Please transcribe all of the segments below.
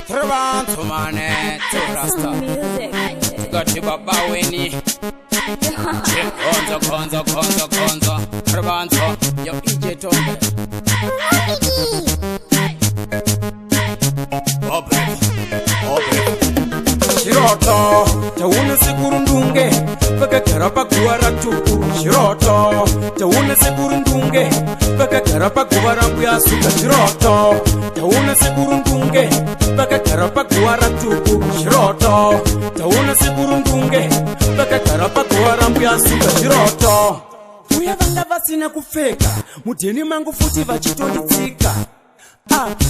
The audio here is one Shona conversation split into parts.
Travanto mane, Rasta. Got you baba weni. Konzo. Travanto, yo ije Tonde. Obre. Shiroto, tauna sigurundunge, bakakara pakuara tuku. Shiroto, tauna sigurundunge, bakakara pakuara kuyasuka. Shiroto, tauna sigurundunge, bakakara pakuara tuku. Shiroto, tauna sigurundunge, bakakara pakuara kuyasuka. Shiroto, uya vanga vasina kufeka, mudheni mangu futi vachitonditsika.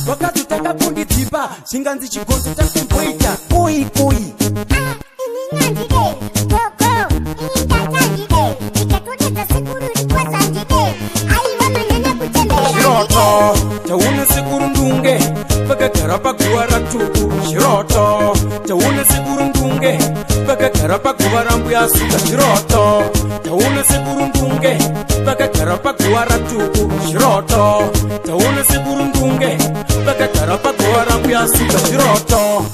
Wakati takapundidzipa chinganzi chigonzo takumboita koi Shiroto, tauna sigurundunge, bakagara paguva ratuku. Shiroto, tauna sigurundunge, bakagara paguva rambuyasuka. Shiroto, tauna sigurundunge, bakagara paguva ratuku. Shiroto, tauna sigurundunge, bakagara paguva rambuyasuka. Shiroto,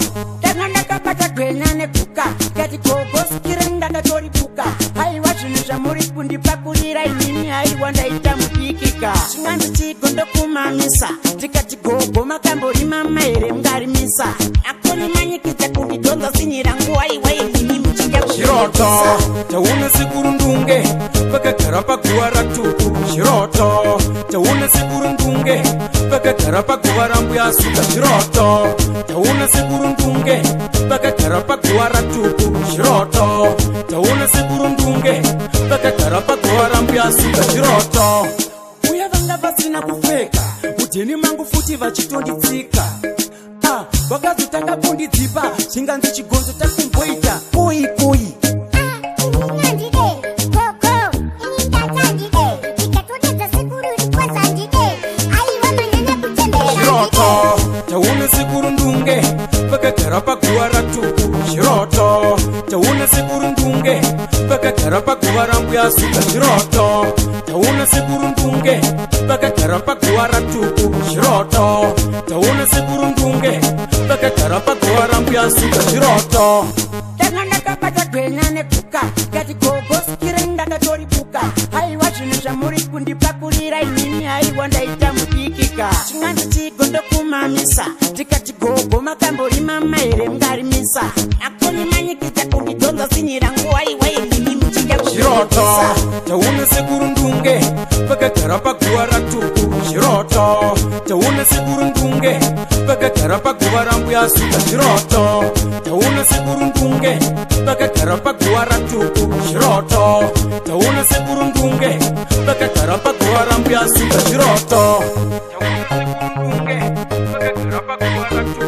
takanaka patagwena nekuka kati gogoskirenda katoripuka aiwa zvinhu zvamuri kundipakurira inini aiwa ndaita mudikika chinganzi chigondo kumamisa tikati gogo makamborima here mungarimisa akonimanyikidza kundidhonza sinyira nguva iwa inini muchinga. Shiroto, tauna sigurundunge, bakagara paguva ratuku. Shiroto, tauna sigurundunge, bakagara paguva rambuyasuka. Shiroto, tauna sigurundunge, bakagara paguva ratuku. Shiroto, tauna sigurundunge, bakagara paguva rambuyasuka. Shiroto, uya vanga vasina kufeka, mudheni mangu futi vachitonditsika. Wakati takapundidzipa chinganzi chigonzo takumboita koi Shiroto, tauna sigurundunge, bakagara paguva ratuku. Shiroto, tauna sigurundunge, bakagara paguva rambuyasuka. Shiroto, tauna sigurundunge, bakagara paguva ratuku. Shiroto, tauna sigurundunge, bakagara paguva rambuyasuka. Shiroto, takanaka patagwena nekuka kati gogoskirenda katoripuka aiwa zvinhu zvamuri kundipakurira inini aiwa ndaita mudikika chinganzi chigondo kumamisa tikati gogo makamborima here mungarimisa akonimanyikidza kundidhonza sinyira nguva iwa inini muchinga. Shiroto, tauna sigurundunge, bakagara paguva ratuku. Shiroto, tauna sigurundunge, bakagara paguva rambuyasuka. Shiroto, tauna sigurundunge, bakagara paguva ratuku. Shiroto, tauna sigurundunge, bakagara paguva rambuyasuka. Shiroto, tauna sigurundunge, bakagara paguva ratuku.